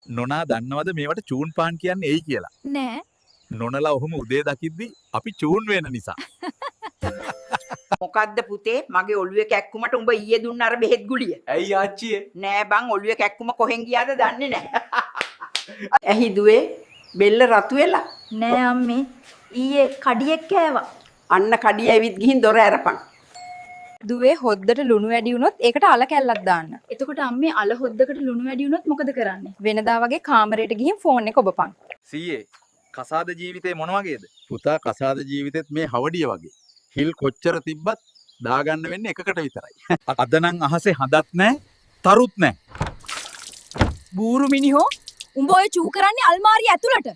නොනා දන්නවද මේවට චූන් පාන් කියන්නේ එයි කියලා? නෑ. නොනලා ඔහොම උදේ දකිද්දි අපි චූන් වෙන නිසා. මොකද්ද පුතේ මගේ ඔළුවේ කැක්කුමට උඹ ඊයේ දුන්න අර බෙහෙත් ගුලිය? ඇයි ආච්චියේ? නෑ බං ඔළුවේ කැක්කුම කොහෙන් ගියාද දන්නේ නෑ. ඇහි දුවේ බෙල්ල රතු වෙලා. නෑ අම්මේ. ඊයේ කඩියෙක් කෑවා. අන්න කඩිය ඇවිත් ගිහින් දොර ඇරපන්. දුවේ හොද්දට ලුණු වැඩි වුණොත් ඒකට අල කැල්ලක් දාන්න. එතකොට අම්මේ අල හොද්දකට ලුණු වැඩි වුණොත් මොකද කරන්නේ? වෙනදා වගේ කාමරයට ගිහින් ෆෝන් එක ඔබපන්. සීයේ කසාද ජීවිතේ මොන වගේද? පුතා කසාද ජීවිතෙත් මේ හවඩිය වගේ. හිල් කොච්චර තිබ්බත් දාගන්න වෙන්නේ එකකට විතරයි. අද නම් අහසේ හදත් නැහැ, තරුත් නැහැ. බූරු මිනිහෝ උඹ ඔය චූ කරන්නේ අල්මාරිය ඇතුළට.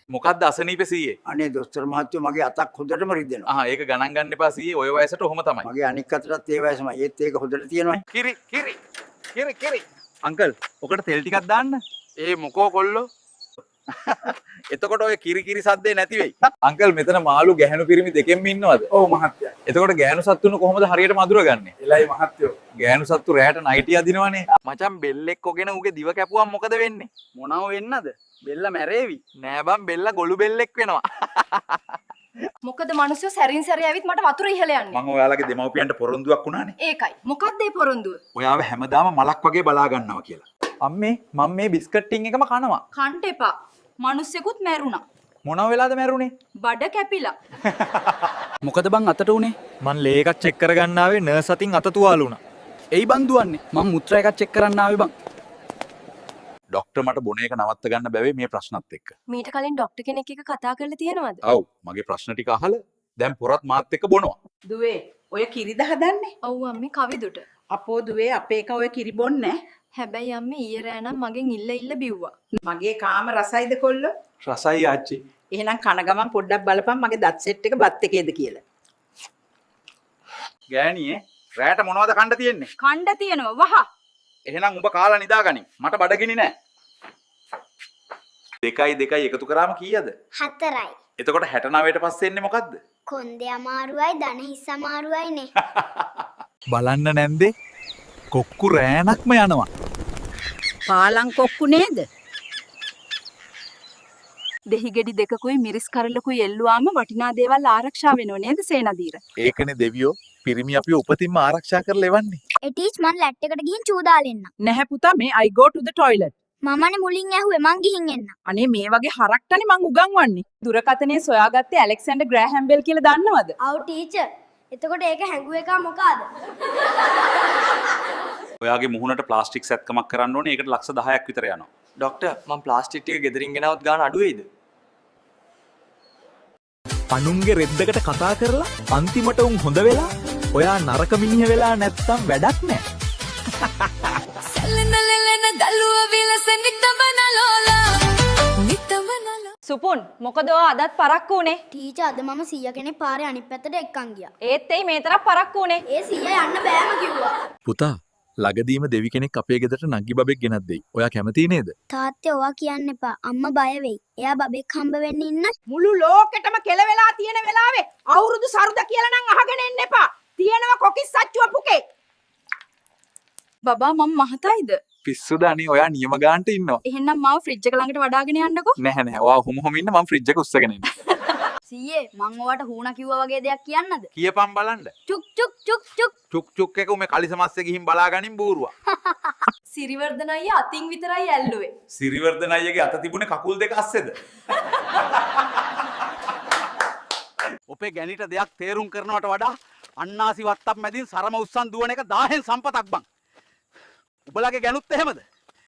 මොකද්ද අසනීපේ සීයේ? අනේ දොස්තර මහත්තයෝ මගේ අතක් හොඳටම රිදෙනවා. ඒක ගණන් ගන්න එපා සීයේ. ඔය වයසට ඔහොම තමයි. මගේ අනික් අතටත් ඒ වයසමයි. ඒත් ඒක හොඳට තියෙනවා. කිරි. අංකල්, ඔකට තෙල් ටිකක් දාන්න. ඒ මොකෝ කොල්ලෝ? එතකොට ඔය කිරි සද්දේ නැති වෙයි. අංකල් මෙතන මාළු ගැහණු පිරිමි දෙකෙන්ම ඉන්නවද? ඔව් මහත්තයා. එතකොට ගැහණු සත්තුන කොහොමද හරියට මදුරගන්නේ? එලයි මහත්තයෝ. ගැහණු සත්තු රැයට නයිටි අදිනවනේ. මචං බෙල්ලෙක් කොගෙන උගේ දිව කැපුවම මොකද වෙන්නේ? මොනව වෙන්නද? බෙල්ල මැරේවි. නෑ බං බෙල්ල ගොළු බෙල්ලෙක් වෙනවා. මොකද මිනිස්සු සැරින් සැරේ ඇවිත් මට වතුර ඉහළ යන්නේ. මම ඔයාලගේ දෙමව්පියන්ට පොරොන්දුවක් වුණානේ. ඒකයි. මොකක්ද ඒ පොරොන්දුව? ඔයාව හැමදාම මලක් වගේ බලා ගන්නවා කියලා. අම්මේ මම මේ බිස්කට් ටින් එකම කනවා. කන්ට එපා. මිනිස්සෙකුත් මැරුණා. මොනව වෙලාද මැරුණේ? බඩ කැපිලා. මොකද බං අතට උනේ? මං ලේ එකක් චෙක් කරගන්න ආවේ නර්ස් අතින් අත තුවාල වුණා. එයි බං දුවන්නේ. මං මුත්‍රා එකක් චෙක් කරන්න ආවේ බං. ඩොක්ටර් මට බොන එක නවත්ත ගන්න බැවේ මේ ප්‍රශ්නත් එක්ක. මීට කලින් ડોක්ටර් කෙනෙක් එක්ක කතා කරලා තියෙනවද? ඔව් මගේ ප්‍රශ්න ටික අහලා දැන් පොරත් මාත් එක්ක බොනවා. දුවේ ඔය කිරිද හදන්නේ? ඔව් අම්මේ කවිදුට. අපෝ දුවේ අපේ එක ඔය කිරි බොන්නේ නැහැ. හැබැයි අම්මේ ඊයේ රෑ නම් මගෙන් ඉල්ල බිව්වා. මගේ කාම රසයිද කොල්ලෝ? රසයි ආච්චි. එහෙනම් කන ගමන් පොඩ්ඩක් බලපන් මගේ දත් සෙට් එක බත් එකේද කියලා. ගෑණියේ රැයට මොනවද කන්න තියෙන්නේ? කණ්ඩ තියෙනවා වහ. එහෙනම් උඹ කාලා නිදාගනින්. මට බඩගිනි නෑ. 2 එකතු කරාම කීයද? 4යි. එතකොට 69ට පස්සේ එන්නේ මොකද්ද? කොන්දේ අමාරුවයි දන හිස් අමාරුවයි නේ. බලන්න නැන්දේ කොක්කු රෑනක්ම යනවා. පාලං කොක්කු නේද? දෙහිගෙඩි දෙකකුයි මිරිස් කරලකුයි එල්ලුවාම වටිනා දේවල් ආරක්ෂා වෙනව නේද සේනදීර? ඒකනේ දෙවියෝ පිරිමි අපිව උපතින්ම ආරක්ෂා කරලා එවන්නේ. ඒ ටීච් මං ලැට් එකට ගිහින් චූ දාලා එන්න. නැහැ පුතා මේ I go to the toilet. මමනේ මුලින් ඇහුවේ මං ගිහින් එන්න. අනේ මේ වගේ හරක්ටනේ මං උගන්වන්නේ. දුරකථනයේ සොයාගත්තේ ඇලෙක්සැන්ඩර් ග්‍රෑහම් බෙල් කියලා දන්නවද? අව් ටීචර්. එතකොට ඒක හැංගුව එක මොකාද? ඔයාගේ මුහුණට ප්ලාස්ටික් සැත්කමක් කරන්න ඕනේ. ඒකට ලක්ෂ 10ක් විතර යනවා. ඩොක්ටර් මං ප්ලාස්ටික් ටික ගෙදරින් ගෙනවත් ගාන අඩු වෙයිද? පණුන්ගේ රෙද්දකට කතා කරලා අන්තිමට උන් හොඳ වෙලා ඔයා නරක මිනිහ වෙලා නැත්තම් වැඩක් නෑ. සුපුන් මොකද ඔය අදත් පරක්කු උනේ? ටීචර් අද මම 100 කෙනෙක් පාරේ අනිත් පැත්තට එක්කන් ගියා. ඒත් එයි මේ තරම් පරක්කු උනේ. ඒ 100 යන්න බෑම කිව්වා. පුතා ළඟදීම දෙවි කෙනෙක් අපේ ගෙදරට නග්ගි බබෙක් ගෙනත් දෙයි. ඔයා කැමති නේද? තාත්තේ ඔවා කියන්න එපා. අම්මා බය වෙයි. එයා බබෙක් හම්බ වෙන්න ඉන්න. මුළු ලෝකෙටම කෙලවෙලා තියෙන වෙලාවේ අවුරුදු සරුද කියලා නම් අහගෙන එන්න එපා. තියෙනවා කොකිස් සච්චුව පුකේ. බබා මම මහතයිද? පිස්සුද අනේ ඔයා නියම ගානට ඉන්නවා. එහෙනම් මාව ෆ්‍රිජ් එක ළඟට වඩාගෙන යන්නකෝ. නැහැ ඔයා හොම ඉන්න මම ෆ්‍රිජ් එක උස්සගෙන ඉන්න. සීයේ මං ඔයාට හුණා කිව්වා වගේ දෙයක් කියන්නද? කියපන් බලන්න. චුක් චුක් චුක් චුක්. චුක් එක උඹේ කලිසමස්සේ ගිහින් බලාගනින් බූරුවා. සිරිවර්ධන අයියා අතින් විතරයි ඇල්ලුවේ. සිරිවර්ධන අයියගේ අත තිබුණේ කකුල් දෙක අස්සේද? ඔපේ ගැණිට දෙයක් තේරුම් කරනවට වඩා අන්නාසි වත්තක් මැදින් සරම උස්සන් දුවන එක 1000න් සම්පතක් බං. උඹලගේ ගැණුත් එහෙමද?